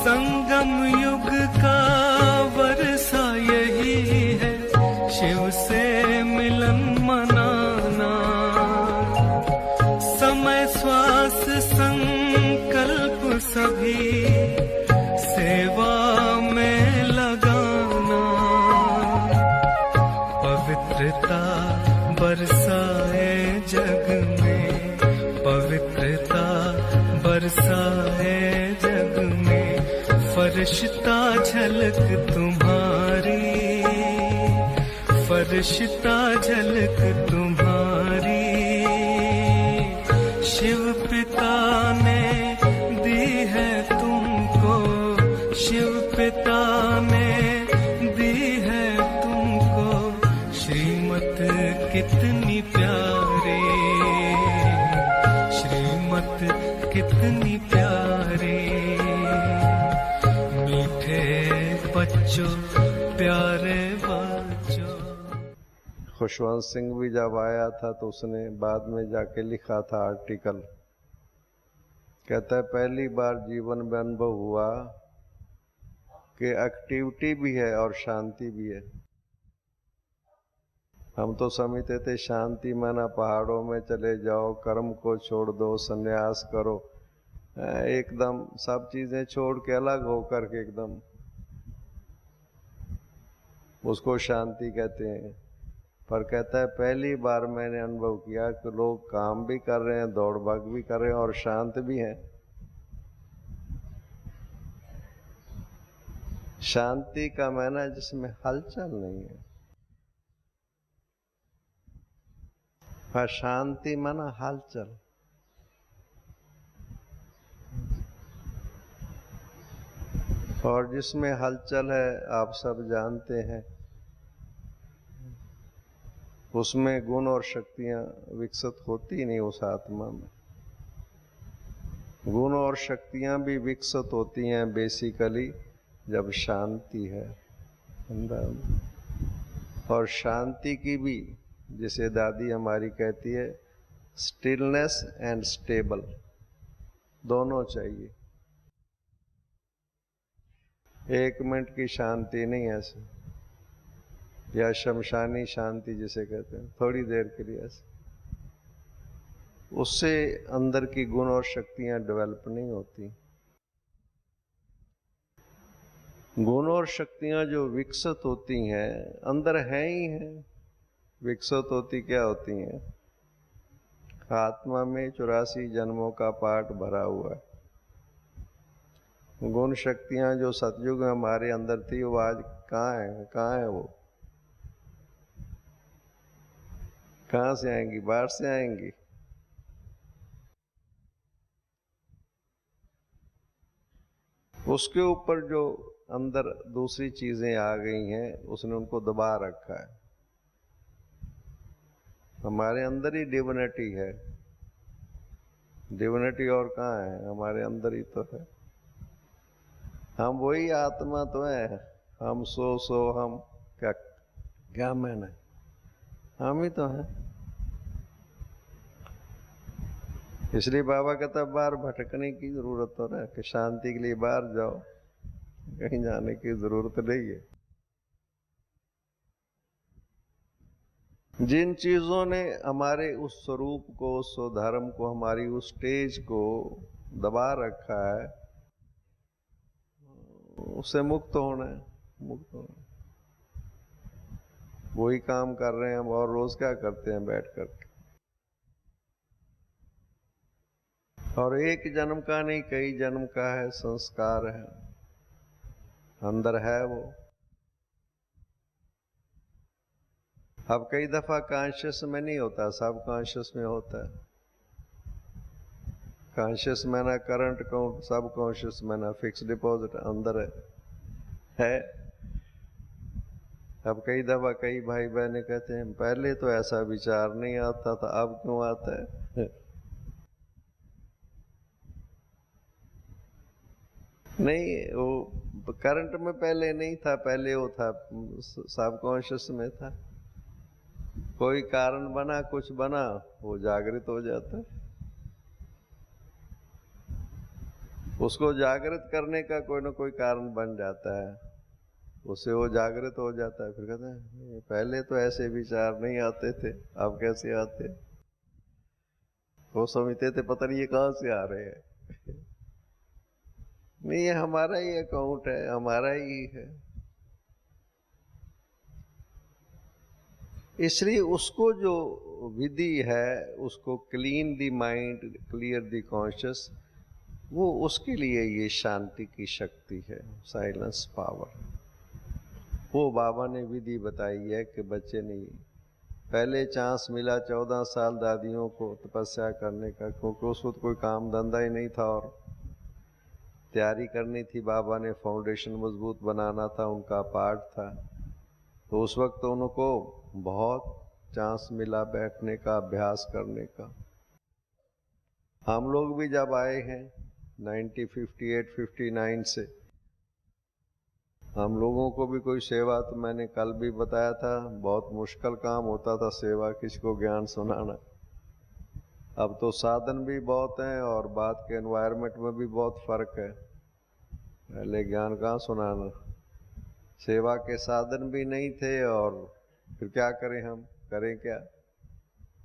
संगम युग का वर्षा यही है, शिव से मिलन मनाना। समय श्वास संकल्प सभी सेवा में लगाना। पवित्रता बरसाए जग में, पवित्रता बरसाए जग में। फरिश्ता झलक तुम्हारी, फरिश्ता झलक तुम्हारी। शिव पिता ने दी है तुमको, शिव पिता ने दी है तुमको श्रीमत कितनी प्यारी, श्रीमत कितनी प्यारी। मीठे बच्चों प्यारे बच्चों। खुशवंत सिंह भी जब आया था तो उसने बाद में जाके लिखा था आर्टिकल। कहता है पहली बार जीवन में अनुभव हुआ कि एक्टिविटी भी है और शांति भी है। हम तो समझते थे शांति माना पहाड़ों में चले जाओ, कर्म को छोड़ दो, संन्यास करो, एकदम सब चीजें छोड़ के अलग होकर के एकदम, उसको शांति कहते हैं। पर कहता है पहली बार मैंने अनुभव किया कि लोग काम भी कर रहे हैं, दौड़ भाग भी कर रहे हैं और शांत भी हैं। शांति का माना जिसमें हलचल नहीं है, पर शांति माना हलचल। और जिसमें हलचल है आप सब जानते हैं, उसमें गुण और शक्तियां विकसित होती नहीं उस आत्मा में। गुण और शक्तियां भी विकसित होती हैं बेसिकली जब शांति है अंदर। और शांति की भी, जिसे दादी हमारी कहती है, स्टिलनेस एंड स्टेबल दोनों चाहिए। एक मिनट की शांति नहीं ऐसे, या शमशानी शांति जिसे कहते हैं, थोड़ी देर के लिए ऐसे, उससे अंदर की गुण और शक्तियां डेवलप नहीं होती। गुण और शक्तियां जो विकसित होती हैं अंदर हैं ही हैं। विकसित होती क्या होती हैं? आत्मा में 84 जन्मों का पाठ भरा हुआ है। गुण शक्तियां जो सतयुग में हमारे अंदर थी वो आज कहाँ है? कहाँ है वो? कहाँ से आएंगी? बाहर से आएंगी। उसके ऊपर जो अंदर दूसरी चीजें आ गई हैं उसने उनको दबा रखा है। हमारे अंदर ही डिविनिटी है। डिविनिटी और कहाँ है? हमारे अंदर ही तो है। हम वही आत्मा तो है। हम सो हम क्या क्या मैंने, हम ही तो हैं। इसलिए बाबा कहता बाहर भटकने की जरूरत हो रहा है कि शांति के लिए बाहर जाओ, कहीं जाने की जरूरत नहीं है। जिन चीजों ने हमारे उस स्वरूप को, उस धर्म को, हमारी उस स्टेज को दबा रखा है, उससे मुक्त होना है। मुक्त होना, वही काम कर रहे हैं हम। और रोज क्या करते हैं? बैठ करके। और एक जन्म का नहीं, कई जन्म का है संस्कार है, अंदर है वो। अब कई दफा कॉन्शियस में नहीं होता, सब कॉन्शियस में होता है। कॉन्शियस में ना करंट अकाउंट, सब कॉन्शियस में ना फिक्स डिपॉजिट अंदर है। अब कई दफा कई भाई बहने कहते हैं पहले तो ऐसा विचार नहीं आता था, अब क्यों आता है? नहीं, वो करंट में पहले नहीं था, पहले वो था सब कॉन्शियस में था। कोई कारण बना, कुछ बना, वो जागृत हो जाता है। उसको जागृत करने का कोई ना कोई कारण बन जाता है, उससे वो जागृत हो जाता है। फिर कहते हैं पहले तो ऐसे विचार नहीं आते थे, अब कैसे आते? वो समझते थे पता नहीं ये कहाँ से आ रहे हैं। नहीं, ये हमारा ही अकाउंट है, हमारा ही है। इसलिए उसको जो विधि है, उसको clean the mind, clear the conscious, वो उसके लिए ये शांति की शक्ति है, साइलेंस पावर। वो बाबा ने विधि बताई है कि बच्चे नहीं, पहले चांस मिला 14 साल दादियों को तपस्या करने का, क्योंकि उस वक्त कोई काम धंधा ही नहीं था और तैयारी करनी थी। बाबा ने फाउंडेशन मजबूत बनाना था, उनका पार्ट था। तो उस वक्त तो उनको बहुत चांस मिला बैठने का, अभ्यास करने का। हम लोग भी जब आए हैं 1958-59 से, हम लोगों को भी कोई सेवा, तो मैंने कल भी बताया था, बहुत मुश्किल काम होता था सेवा, किसको ज्ञान सुनाना। अब तो साधन भी बहुत हैं और बात के एनवायरनमेंट में भी बहुत फर्क है। पहले ज्ञान कहाँ सुनाना, सेवा के साधन भी नहीं थे, और फिर क्या करें, हम करें क्या?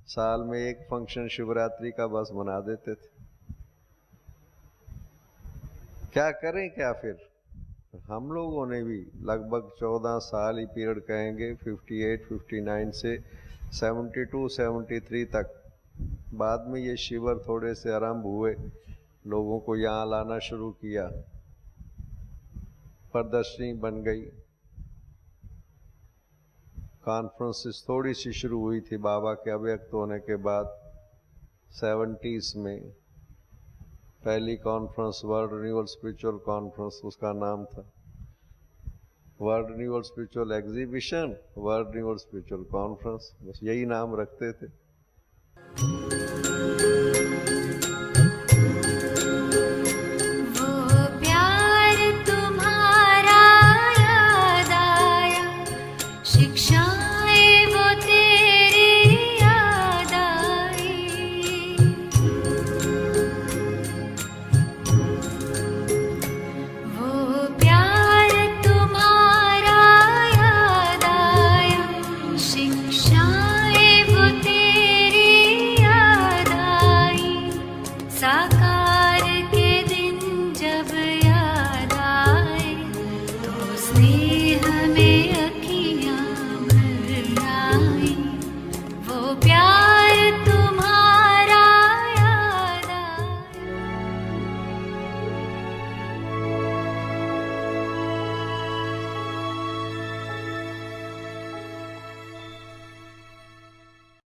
साल में एक फंक्शन शिवरात्रि का बस मना देते थे, क्या करें क्या? फिर हम लोगों ने भी लगभग 14 साल ही पीरियड कहेंगे, 58-59 से 72-73 तक। बाद में ये शिविर थोड़े से आरंभ हुए, लोगों को यहाँ लाना शुरू किया, प्रदर्शनी बन गई, कॉन्फ्रेंसेस थोड़ी सी शुरू हुई थी बाबा के अव्यक्त होने के बाद। 70s में पहली conference world renewal spiritual conference, उसका नाम था world renewal spiritual exhibition, world renewal spiritual conference, बस यही नाम रखते थे।